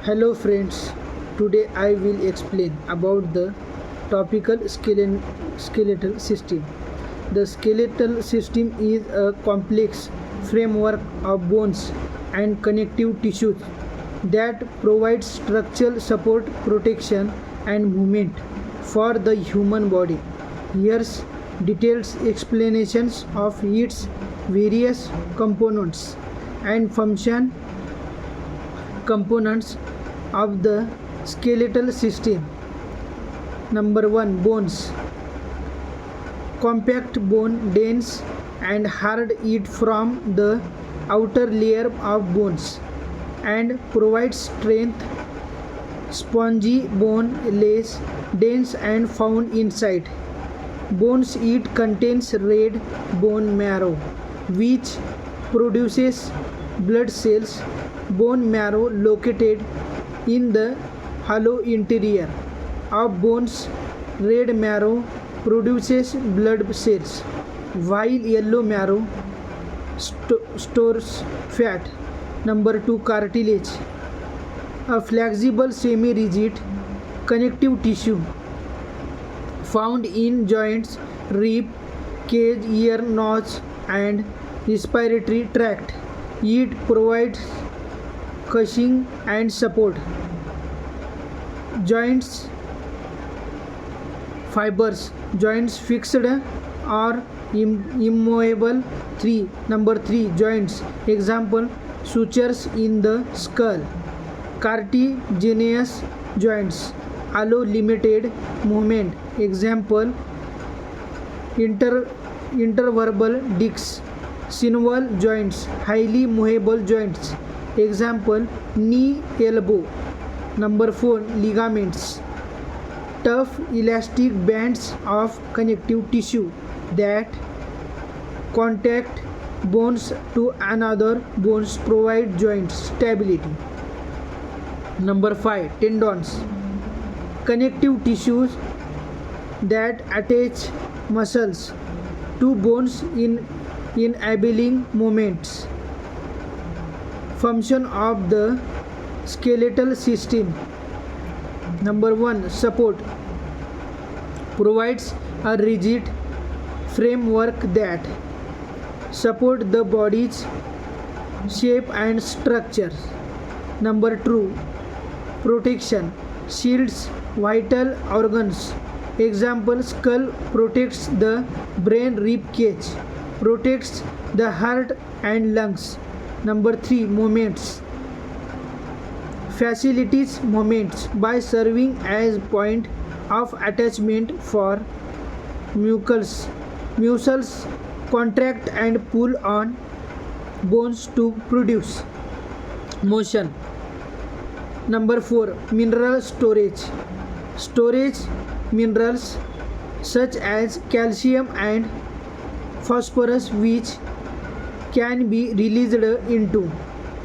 Hello friends, today I will explain about the topical skeletal system. The skeletal system is a complex framework of bones and connective tissues that provides structural support, protection and movement for the human body. Here's detailed explanations of its various components and function components of the skeletal system. Number 1, bones. Compact bone, dense and hard, it from the outer layer of bones and provides strength. Spongy bone, less dense and found inside bones. It contains red bone marrow which produces blood cells. Bone marrow located in the hollow interior of bones. Red marrow produces blood cells while yellow marrow stores fat. Number 2, cartilage. A flexible semi-rigid connective tissue found in joints, rib cage, ear, nose and respiratory tract. It provides cushioning and support. Joints fibers, joints fixed or immovable. Number 3, joints. Example, sutures in the skull. Cartilaginous joints allow limited movement. Example, intervertebral discs. Sineval joints, highly movable joints. Example, knee, elbow. Number 4, ligaments. Tough elastic bands of connective tissue that contact bones to another bones, provide joint stability. Number 5, tendons. Connective tissues that attach muscles to bones in enabling movements. Function of the skeletal system. Number 1, support. Provides a rigid framework that support the body's shape and structure. Number 2, protection. Shields vital organs. Example, skull protects the brain, rib cage protects the heart and lungs. Number 3, movements. Facilitates movements by serving as point of attachment for muscles contract and pull on bones to produce motion. Number 4, mineral storage. Storage minerals such as calcium and phosphorus which can be released into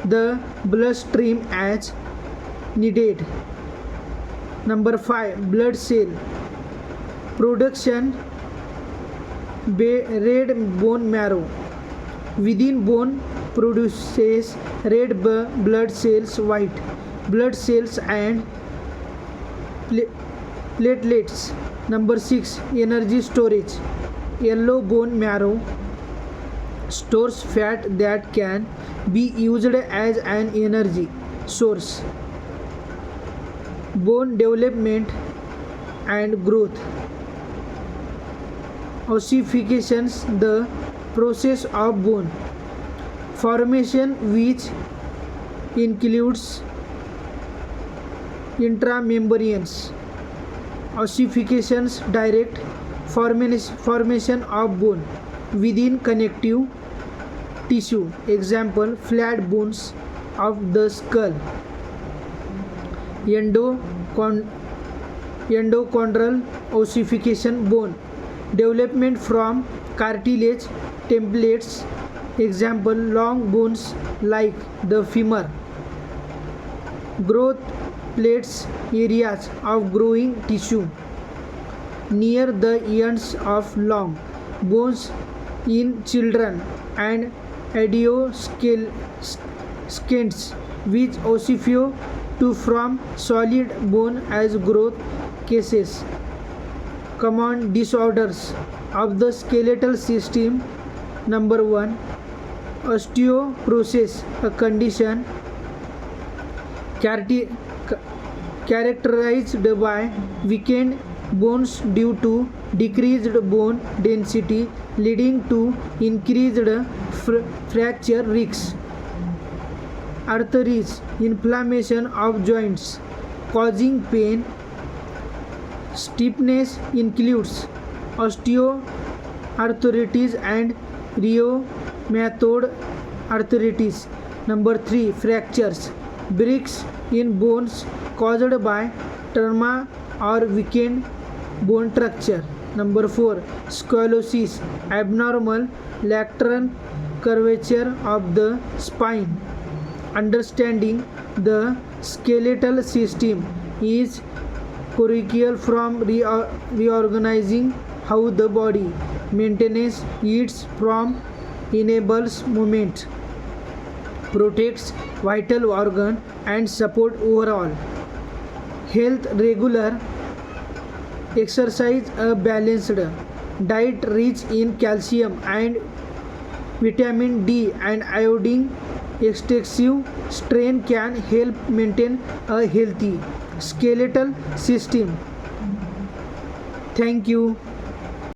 the bloodstream as needed. Number 5, blood cell production. Red bone marrow within bone produces red blood cells, white blood cells and platelets. Number 6, energy storage. Yellow bone marrow stores fat that can be used as an energy source. Bone development and growth. Ossifications, the process of bone formation which includes intramembraneous ossifications, direct formation of bone within connective tissue. Example, flat bones of the skull. Endochondral ossification, bone development from cartilage templates. Example, long bones like the femur. Growth plates, areas of growing tissue near the ends of long bones in children and idioscales which ossify to form solid bone as growth cases. Common disorders of the skeletal system. Number 1, osteoporosis, a condition characterized by weakened bones due to decreased bone density, leading to increased fracture risks. Arteries, inflammation of joints causing pain. Stiffness includes osteoarthritis and rheumatoid arthritis. Number 3, fractures, breaks in bones caused by trauma or weakened bone structure. Number 4, scoliosis, abnormal lateral curvature of the spine. Understanding the skeletal system is crucial from reorganizing how the body maintains its form, enables movement, protects vital organ and support overall health. Regular exercise, a balanced diet rich in calcium and vitamin D and iodine, excessive strain can help maintain a healthy skeletal system. Thank you.